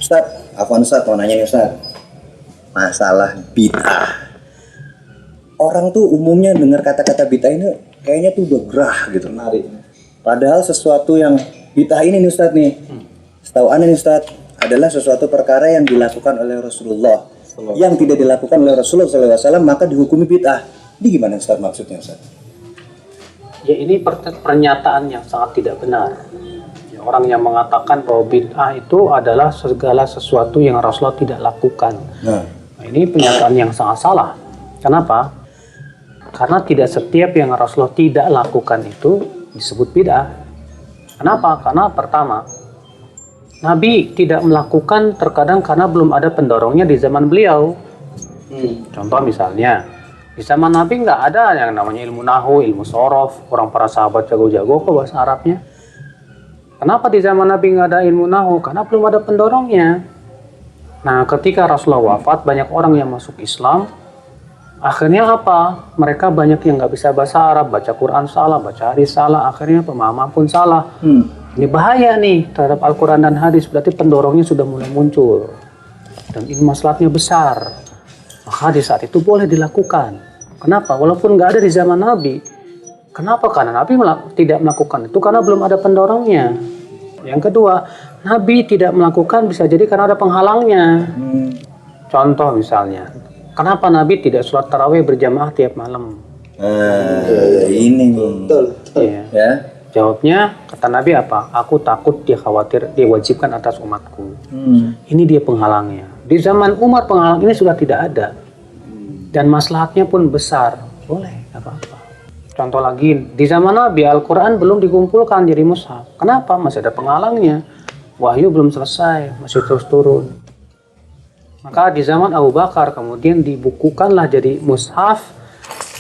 Ustaz, Ustaz mau nanya nih Ustaz. Masalah bid'ah. Orang tuh umumnya dengar kata-kata bid'ah ini kayaknya tuh udah gerah gitu. Menarik. Padahal sesuatu yang bid'ah ini nih Ustaz nih. Setahu Anda nih Ustaz, adalah sesuatu perkara yang dilakukan oleh Rasulullah. Yang tidak dilakukan oleh Rasulullah SAW maka dihukumi bid'ah. Ini gimana Ustaz maksudnya Ustaz? Ya ini pernyataan yang sangat tidak benar. Ya, orang yang mengatakan bahwa bid'ah itu adalah segala sesuatu yang Rasulullah tidak lakukan. Nah, ini pernyataan yang sangat salah. Kenapa? Karena tidak setiap yang Rasulullah tidak lakukan itu disebut bid'ah. Kenapa? Karena pertama, Nabi tidak melakukan terkadang karena belum ada pendorongnya di zaman beliau. Contoh misalnya, di zaman Nabi nggak ada yang namanya ilmu nahu, ilmu sorof, orang para sahabat jago-jago kok bahasa Arabnya. Kenapa di zaman Nabi nggak ada ilmu nahu? Karena belum ada pendorongnya. Nah, ketika Rasulullah wafat, banyak orang yang masuk Islam. Akhirnya apa? Mereka banyak yang nggak bisa bahasa Arab, baca Quran salah, baca hadis salah, akhirnya pemahaman pun salah. Ini bahaya nih terhadap Al-Quran dan hadis, berarti pendorongnya sudah mulai muncul. Dan ini masalahnya besar. Maka di saat itu boleh dilakukan. Kenapa? Walaupun nggak ada di zaman Nabi. Kenapa? Karena Nabi tidak melakukan itu karena belum ada pendorongnya. Yang kedua, Nabi tidak melakukan bisa jadi karena ada penghalangnya. Contoh misalnya, kenapa Nabi tidak sholat tarawih berjamaah tiap malam? Ini betul. Ya. Jawabnya, kata Nabi apa? Aku takut dia khawatir diwajibkan atas umatku. Ini dia penghalangnya. Di zaman Umar penghalang ini sudah tidak ada. Dan maslahatnya pun besar. Boleh, apa-apa. Contoh lagi, di zaman Nabi Al-Quran belum dikumpulkan jadi mushaf. Kenapa? Masih ada penghalangnya. Wahyu belum selesai, masih terus turun. Maka di zaman Abu Bakar kemudian dibukukanlah jadi mushaf.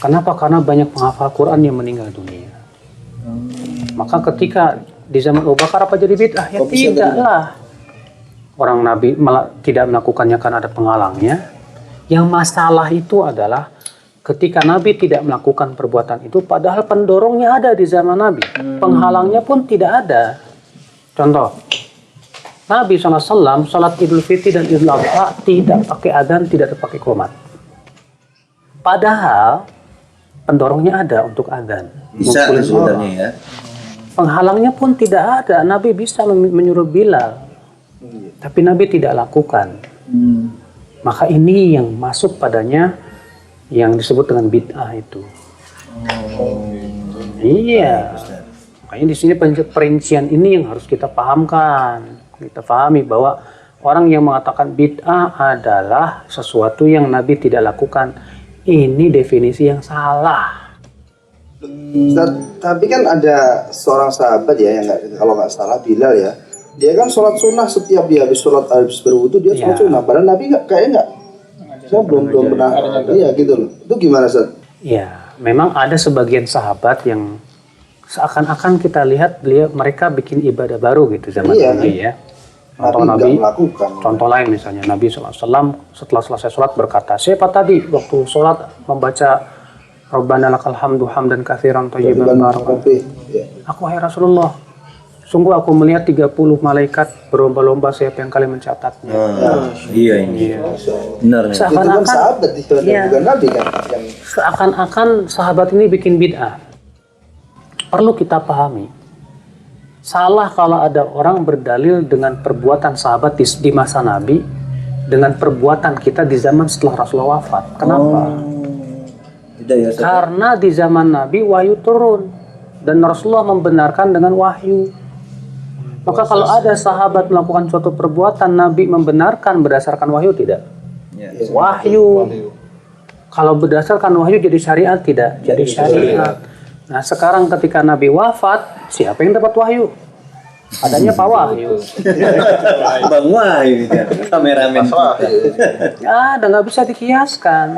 Kenapa? Karena banyak penghafal Quran yang meninggal dunia. Maka ketika di zaman Abu Bakar apa jadi bid'ah? Ya tidaklah. Orang Nabi tidak melakukannya karena ada penghalangnya. Yang masalah itu adalah ketika Nabi tidak melakukan perbuatan itu padahal pendorongnya ada di zaman Nabi. Penghalangnya pun tidak ada. Contoh, Nabi SAW salat Idul Fitri dan Idul Adha tidak pakai adzan, tidak pakai qomat. Padahal pendorongnya ada untuk adzan. Bisa sebenarnya ya. Penghalangnya pun tidak ada. Nabi bisa menyuruh Bilal. Tapi Nabi tidak lakukan. Maka ini yang masuk padanya yang disebut dengan bid'ah itu. Iya. Makanya di sini perincian ini yang harus kita pahamkan. Kita pahami bahwa orang yang mengatakan bid'ah adalah sesuatu yang Nabi tidak lakukan. Ini definisi yang salah. Ustaz, tapi kan ada seorang sahabat ya yang kalau nggak salah Bilal ya, dia kan sholat sunnah setiap dia habis berwudu dia sholat sunnah. Padahal Nabi kayaknya nggak. Saya belum pernah. Iya gitu loh. Itu gimana Ustaz? Ya, memang ada sebagian sahabat yang seakan-akan kita lihat mereka bikin ibadah baru gitu zaman Nabi ya. Contoh lain misalnya Nabi SAW setelah selesai sholat berkata, siapa tadi waktu sholat membaca Rabbana lakal hamdu hamdan katsiran thayyiban barakallahu. Aku wahai Rasulullah, sungguh aku melihat 30 malaikat berlomba-lomba siapa yang kali mencatatnya. Iya ini. Benar. Seakan-akan sahabat bukan Nabi kan. Seakan-akan sahabat ini bikin bid'ah. Perlu kita pahami. Salah kalau ada orang berdalil dengan perbuatan sahabat di masa Nabi dengan perbuatan kita di zaman setelah Rasulullah wafat. Kenapa? Karena di zaman Nabi wahyu turun dan Rasulullah membenarkan dengan wahyu. Maka kalau ada sahabat melakukan suatu perbuatan Nabi membenarkan berdasarkan wahyu tidak? Wahyu. Kalau berdasarkan wahyu jadi syariat tidak? Jadi syariat. Nah sekarang ketika Nabi wafat, siapa yang dapat wahyu? Adanya Pak Wahyu. Bang Wahyu kameramen. Ya, udah nggak bisa dikiaskan.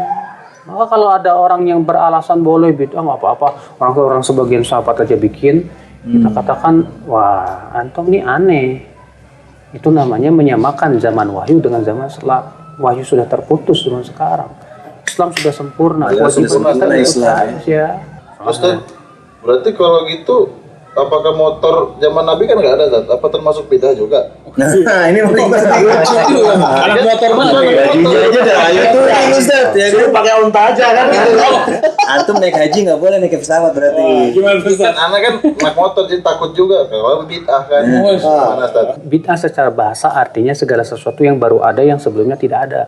Maka kalau ada orang yang beralasan boleh bid'ah nggak apa-apa, orang sebagian sahabat aja bikin, kita katakan, wah antum ini aneh. Itu namanya menyamakan zaman wahyu dengan zaman setelah wahyu sudah terputus dengan sekarang. Islam sudah sempurna. Sudah sempurna Islam ya. Ustaz, berarti kalau gitu apakah motor zaman Nabi kan nggak ada, Ustaz? Apa termasuk bid'ah juga? Nah, ini paling penting. Anak motor mana? Gajinya aja dah ayo tuh Ustaz ya. Suruh pakai unta aja kan. Antum naik haji nggak boleh naik pesawat berarti. Gimana Ustaz? Anak kan naik motor jadi takut juga kalau bid'ah kan. Mana Ustaz? Bid'ah secara bahasa artinya segala sesuatu yang baru ada yang sebelumnya tidak ada.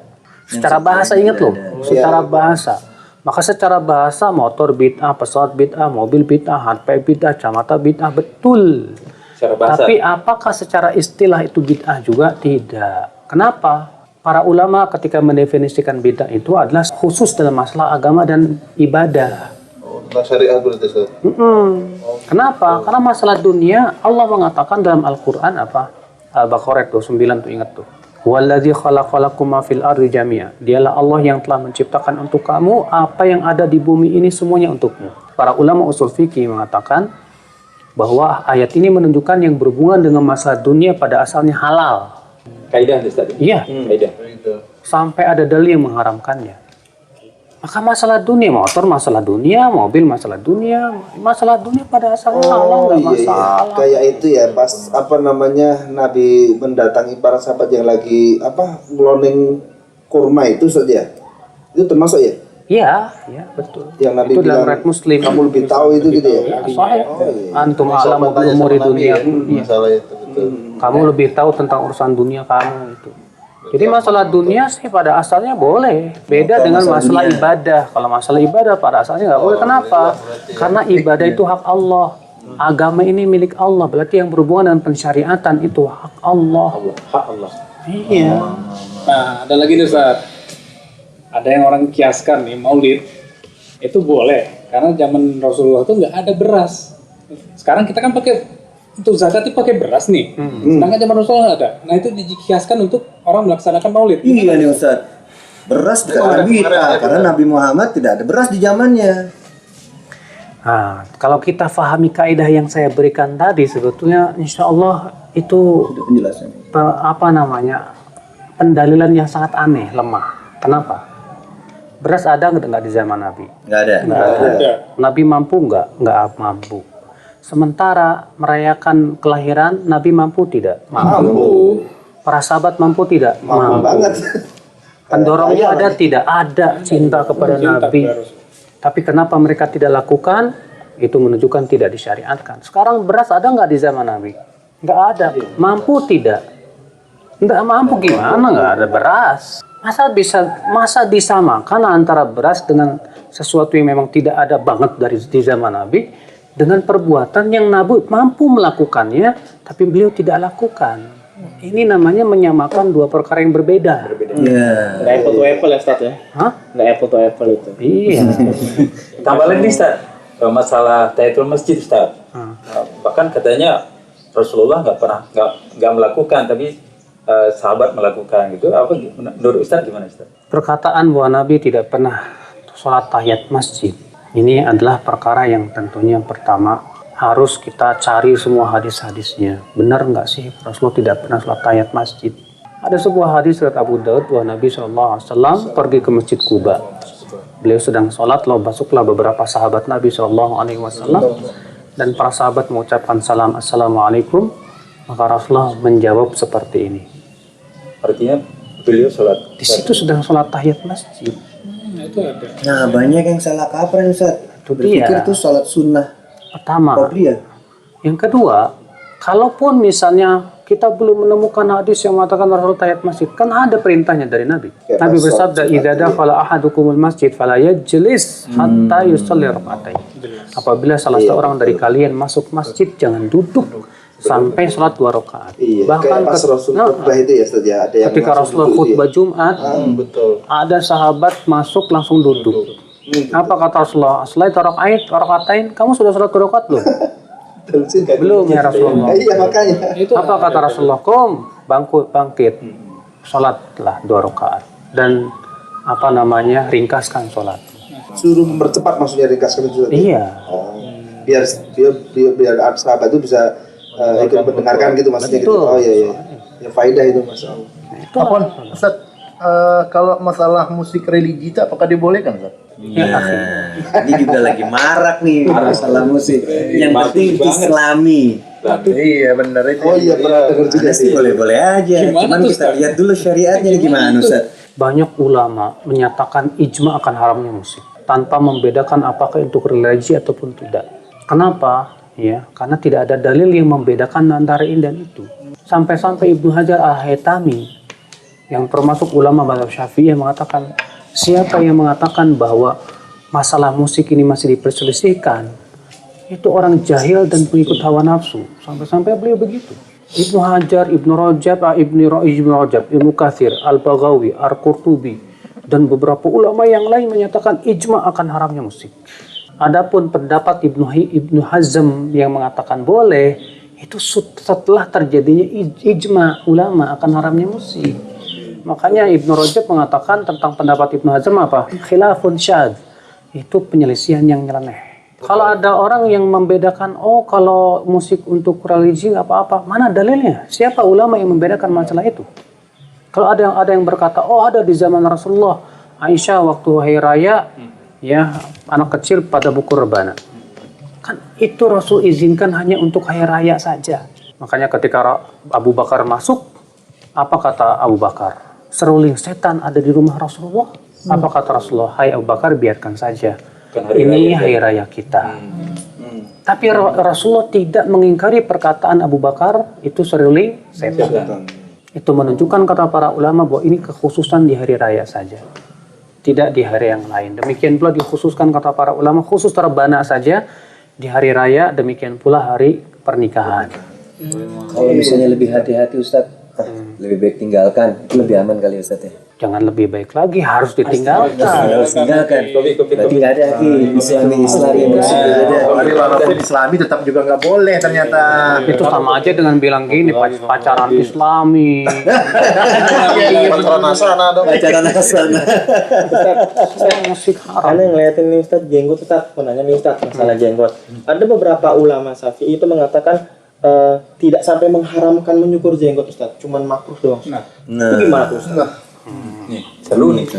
Secara bahasa ingat loh, secara bahasa. Maka secara bahasa motor bid'ah, pesawat bid'ah, mobil bid'ah, HP bid'ah, kacamata bid'ah, betul. Secara bahasa. Tapi apakah secara istilah itu bid'ah juga? Tidak. Kenapa? Para ulama ketika mendefinisikan bid'ah itu adalah khusus dalam masalah agama dan ibadah. Oh, tentang syariat berarti Ustaz. Kenapa? Karena masalah dunia Allah mengatakan dalam Al-Quran apa? Al-Baqarah 29 tuh ingat tuh. Walladzi khalaqalakum ma fil ardi jami'a. Dialah Allah yang telah menciptakan untuk kamu apa yang ada di bumi ini semuanya untukmu. Para ulama usul fikih mengatakan bahwa ayat ini menunjukkan yang berhubungan dengan masalah dunia pada asalnya halal. Kaidah Ustaz. Iya. Kaidah. Sampai ada dalil yang mengharamkannya. Maka masalah dunia, motor masalah dunia, mobil masalah dunia pada asalnya halal nggak masalah. Kayak itu ya pas apa namanya Nabi mendatangi para sahabat yang lagi apa ngeloning kurma itu saja. Itu termasuk ya? Iya, betul. Yang Nabi itu dalam bilang riwayat Muslim. kamu lebih tahu itu gitu ya? Sahih. Antum Masa alam mau tanya umuri sama Nabi dunia. ya, Iya. masalah itu betul. Kamu lebih tahu tentang urusan dunia kamu itu. Jadi masalah dunia sih pada asalnya boleh. Beda dengan masalah ibadah. Kalau masalah ibadah pada asalnya nggak boleh. Kenapa? Karena ibadah itu hak Allah. Agama ini milik Allah. Berarti yang berhubungan dengan pensyariatan itu hak Allah. Hak Allah. Iya. Nah, ada lagi nih Ustaz. Ada yang orang kiaskan nih, maulid itu boleh karena zaman Rasulullah itu nggak ada beras. Sekarang kita kan pakai untuk zakat itu pakai beras nih. Sedangkan zaman Rasulullah nggak ada. Nah itu dikiaskan untuk orang melaksanakan maulid. Iya nih Ustaz. Beras dikatakan bid'ah karena Nabi Muhammad tidak ada beras di zamannya. Nah, kalau kita fahami kaidah yang saya berikan tadi, sebetulnya insya Allah itu Itu penjelasan. pendalilan yang sangat aneh, lemah. Kenapa? Beras ada nggak di zaman Nabi? Nggak ada. Nggak ada. Nabi mampu nggak? Nggak mampu. Sementara merayakan kelahiran, Nabi mampu tidak? Mampu. Para sahabat mampu tidak? Mampu banget. Pendorongnya ada tidak? Ada cinta kepada Nabi. Tapi kenapa mereka tidak lakukan? Itu menunjukkan tidak disyariatkan. Sekarang beras ada nggak di zaman Nabi? Nggak ada. Mampu tidak? Nggak mampu gimana? Nggak ada beras. Masa disamakan antara beras dengan sesuatu yang memang tidak ada banget di zaman Nabi dengan perbuatan yang Nabi mampu melakukannya tapi beliau tidak lakukan. Ini namanya menyamakan dua perkara yang berbeda. Iya. Nggak apple to apple ya Ustaz ya? Hah? Nggak apple to apple itu. Iya. Tambah lagi nih Ustaz, masalah tahiyatul masjid Ustaz. Bahkan katanya Rasulullah nggak melakukan, tapi sahabat melakukan gitu. Apa menurut Ustaz gimana Ustaz? Perkataan bahwa Nabi tidak pernah sholat tahiyat masjid ini adalah perkara yang tentunya pertama harus kita cari semua hadis-hadisnya. Benar nggak sih Rasulullah tidak pernah sholat tahiyat masjid? Ada sebuah hadis riwayat Abu Daud bahwa Nabi SAW pergi ke Masjid Quba. Beliau sedang sholat, lalu masuklah beberapa sahabat Nabi SAW dan para sahabat mengucapkan salam Assalamualaikum. Maka Rasulullah menjawab seperti ini. Artinya beliau sholat. Di situ sedang sholat tahiyat masjid. Itu ada. Nah, banyak yang salah kaprah Ustaz. Itu Berpikir dia. itu salat sunnah. Pertama. Qabliyah. Yang kedua, kalaupun misalnya kita belum menemukan hadis yang mengatakan Rasul tahiyat masjid, kan ada perintahnya dari Nabi. Kayak Nabi pas bersabda, "Idza dakhala ahadukumul masjid fala yajlis hatta yusalli rak'atain." Apabila salah seorang dari kalian masuk masjid, jangan duduk sampai sholat 2 rakaat. Iya, kayak pas Rasul khutbah itu ya Ustaz ya, ada yang ketika langsung Rasulullah duduk khutbah ya. Jumat, Betul. ada sahabat masuk langsung duduk. Apa kata Rasulullah? Selain rakatain, kamu sudah sholat 2 rakaat belum? Belum ya Rasulullah. Iya makanya. Apa kata Rasulullah? Bangkit, sholatlah 2 rakaat dan ringkaskan sholat. Suruh mempercepat maksudnya ringkaskan itu. Iya. Oh. Biar sahabat itu bisa ikut mendengarkan gitu maksudnya gitu. Betul. Oh iya. Ya faidah itu Mas. Apun, Ustaz, kalau masalah musik religi itu apakah dibolehkan, Ustaz? Ini juga lagi marak nih masalah musik. Yang penting Islami. Iya benar itu. Oh iya pernah dengar juga Ada sih sih. boleh-boleh aja. Cuman kita lihat dulu syariatnya nih gimana Ustaz. Banyak ulama menyatakan ijma akan haramnya musik tanpa membedakan apakah itu religi ataupun tidak. Kenapa? Ya, karena tidak ada dalil yang membedakan antara ini dan itu. Sampai-sampai Ibnu Hajar Al-Haytami yang termasuk ulama mazhab Syafi'i yang mengatakan siapa yang mengatakan bahwa masalah musik ini masih diperselisihkan itu orang jahil dan pengikut hawa nafsu. Sampai-sampai beliau begitu. Ibnu Hajar, Ibnu Rajab, Ibnu Katsir, Al-Baghawi, Al-Qurtubi dan beberapa ulama yang lain menyatakan ijma akan haramnya musik. Adapun pendapat Ibnu Hazm yang mengatakan boleh itu setelah terjadinya ijma ulama akan haramnya musik. Makanya Ibnu Rajab mengatakan tentang pendapat Ibnu Hazm apa? Khilafun syadz. Itu penyelisihan yang nyeleneh. Kalau ada orang yang membedakan, oh kalau musik untuk religi nggak apa-apa, mana dalilnya? Siapa ulama yang membedakan masalah itu? Kalau ada yang berkata, oh ada di zaman Rasulullah, Aisyah waktu hari raya, ya anak kecil pada buku rebana. Kan itu Rasul izinkan hanya untuk hari raya saja. Makanya ketika Abu Bakar masuk, apa kata Abu Bakar? Seruling setan ada di rumah Rasulullah. Apa kata Rasulullah? Hai Abu Bakar, biarkan saja. Ini hari raya kita. Tapi Rasulullah tidak mengingkari perkataan Abu Bakar itu seruling setan. Itu menunjukkan kata para ulama bahwa ini kekhususan di hari raya saja, tidak di hari yang lain. Demikian pula dikhususkan kata para ulama khusus terbana saja di hari raya, demikian pula hari pernikahan. Kalau misalnya lebih hati-hati Ustaz, lebih baik tinggalkan, itu lebih aman kali Ustaz ya. Jangan lebih baik lagi, harus ditinggalkan. Harus tinggalkan. Berarti nggak ada lagi Islami musik Tapi Islami tetap juga nggak boleh ternyata. Itu sama aja dengan bilang gini, pacaran Islami. Pacaran asana dong. Pacaran asana. Musik haram. Karena ngeliatin nih Ustadz jenggot, Ustadz menanya nih Ustadz masalah jenggot. Ada beberapa ulama Syafi'i itu mengatakan tidak sampai mengharamkan menyukur jenggot Ustadz, cuman makruh doang. Itu gimana tuh Ustadz? Nih, seru nih.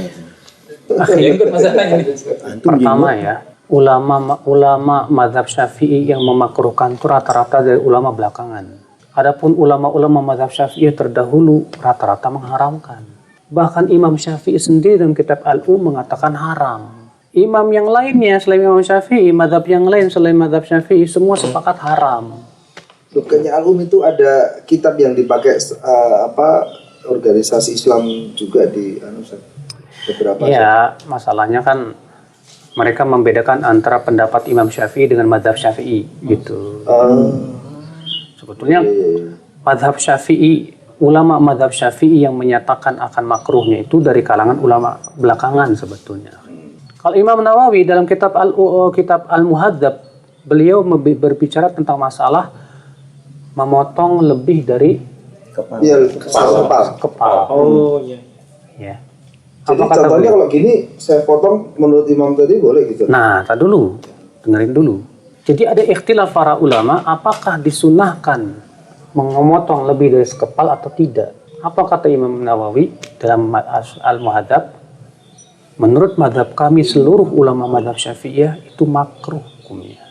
Jenggot masalahnya nih. Pertama ya, ulama mazhab Syafi'i yang memakruhkan itu rata-rata dari ulama belakangan. Adapun ulama-ulama mazhab Syafi'i terdahulu rata-rata mengharamkan. Bahkan Imam Syafi'i sendiri dalam kitab Al-Um mengatakan haram. Imam yang lainnya selain Imam Syafi'i, mazhab yang lain selain mazhab Syafi'i semua sepakat haram. Bukannya Al-Um itu ada kitab yang dipakai organisasi Islam juga di beberapa. Ya, masalahnya kan mereka membedakan antara pendapat Imam Syafi'i dengan mazhab Syafi'i gitu. Sebetulnya mazhab Syafi'i, ulama mazhab Syafi'i yang menyatakan akan makruhnya itu dari kalangan ulama belakangan sebetulnya. Kalau Imam Nawawi dalam kitab Al-Muhadzab, beliau berbicara tentang masalah memotong lebih dari kepala. Oh iya. Ya. Jadi Apa kata contohnya beliau? kalau gini saya potong menurut Imam tadi boleh gitu. Nah, tak dulu, dengerin dulu. Jadi ada ikhtilaf para ulama apakah disunahkan memotong lebih dari sekepal atau tidak. Apa kata Imam Nawawi dalam Al-Muhadzab? Menurut madhab kami seluruh ulama madhab Syafi'iyah itu makruh hukumnya.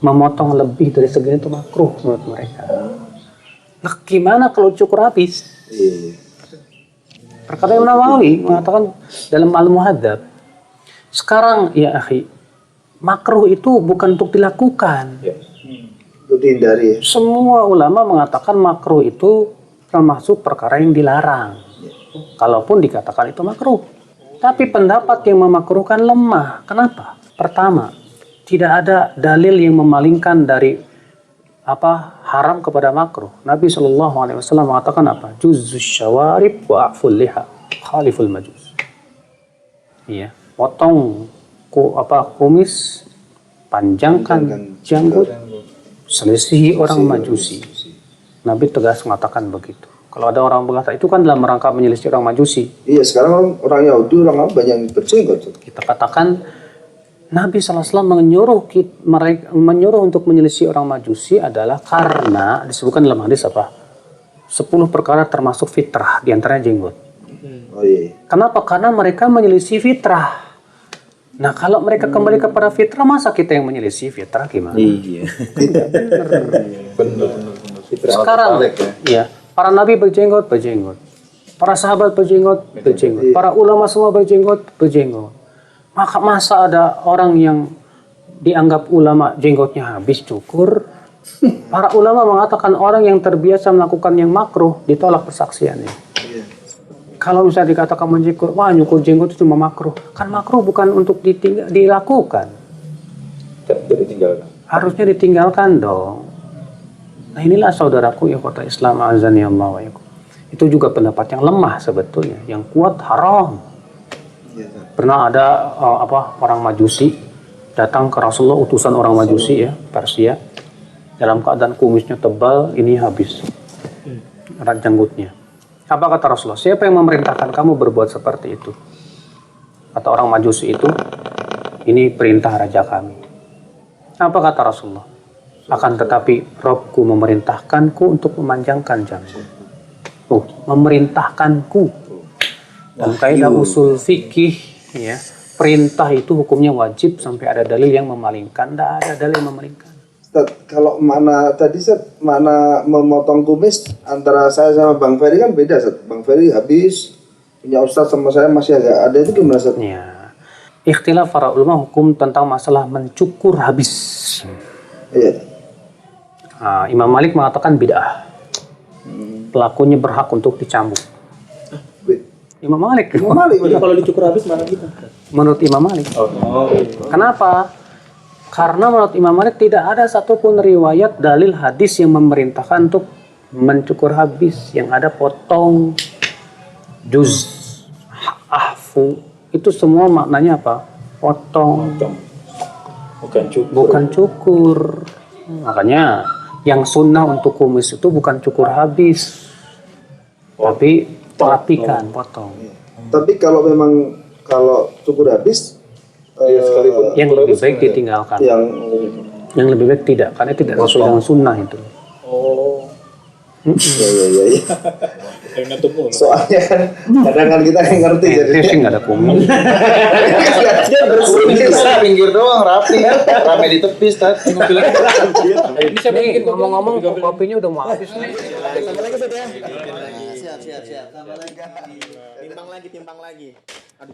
Memotong lebih dari segini itu makruh menurut mereka. Nah, gimana kalau cukur habis? Perkataan Imam Nawawi mengatakan dalam Al-Muhadzab, sekarang ya akhi, makruh itu bukan untuk dilakukan. Untuk dihindari. Semua ulama mengatakan makruh itu termasuk perkara yang dilarang. Kalaupun dikatakan itu makruh. Tapi pendapat yang memakruhkan lemah. Kenapa? Pertama, tidak ada dalil yang memalingkan dari haram kepada makruh. Nabi SAW mengatakan apa? Juzzus syawarib wa a'ful liha khaliful majus. Iya, potong kumis, panjangkan janggut, selisih orang majusi. Nabi tegas mengatakan begitu. Kalau ada orang berkata itu kan dalam rangka menyelisih orang majusi. Iya, sekarang orang Yahudi orang apa banyak yang berjenggot. Kita katakan Nabi SAW menyuruh untuk menyelisih orang majusi adalah karena disebutkan dalam hadis apa? 10 perkara termasuk fitrah, diantaranya jenggot. Oh iya. Kenapa? Karena mereka menyelisih fitrah. Nah, kalau mereka kembali kepada fitrah, masa kita yang menyelisih fitrah gimana? Iya. Bener. Sekarang, ya, para nabi berjenggot. Para sahabat berjenggot. Para ulama semua berjenggot. Maka masa ada orang yang dianggap ulama jenggotnya habis cukur? Para ulama mengatakan orang yang terbiasa melakukan yang makruh ditolak persaksiannya. Kalau misalnya dikatakan mencukur, wah nyukur jenggot itu cuma makruh. Kan makruh bukan untuk dilakukan. Tidak ditinggalkan. Harusnya ditinggalkan dong. Nah inilah saudaraku ya kota Islam azani Allah wa yakum. Itu juga pendapat yang lemah sebetulnya. Yang kuat haram. Pernah ada orang Majusi datang ke Rasulullah, utusan orang Majusi ya, Persia. Dalam keadaan kumisnya tebal, ini habis erat janggutnya. Apa kata Rasulullah? Siapa yang memerintahkan kamu berbuat seperti itu? Kata orang Majusi itu, ini perintah raja kami. Apa kata Rasulullah? Akan tetapi Robku memerintahkanku untuk memanjangkan janggut. Memerintahkanku. Dalam kaidah usul fikih, ya, perintah itu hukumnya wajib sampai ada dalil yang memalingkan. Tidak ada dalil yang memalingkan. Ustaz, kalau makna tadi Ustaz, makna memotong kumis antara saya sama Bang Ferry kan beda Ustaz. Bang Ferry habis, punya Ustaz sama saya masih agak ada, itu gimana Ustaz? Ya. Ikhtilaf para ulama hukum tentang masalah mencukur habis. Iya. Imam Malik mengatakan bid'ah. Pelakunya berhak untuk dicambuk. Imam Malik. Jadi kalau dicukur habis mana kita? Menurut Imam Malik. Kenapa? Karena menurut Imam Malik tidak ada satupun riwayat dalil hadis yang memerintahkan untuk mencukur habis. Yang ada potong, juz, ahfu. Itu semua maknanya apa? Potong. Bukan cukur. Makanya yang sunnah untuk kumis itu bukan cukur habis. Tapi rapikan, potong. Tapi kalau memang cukur habis, yang lebih baik ditinggalkan. Yang lebih baik tidak, karena tidak sesuai dengan sunnah itu. Iya. Soalnya kan kadang kan kita nggak ngerti jadi. Sih nggak ada kumis. Dia bersih. Pinggir doang rapi di tepi Ustaz. Nih ngomong-ngomong kopinya udah mau habis nih. Siap. Timbang lagi. Aduh.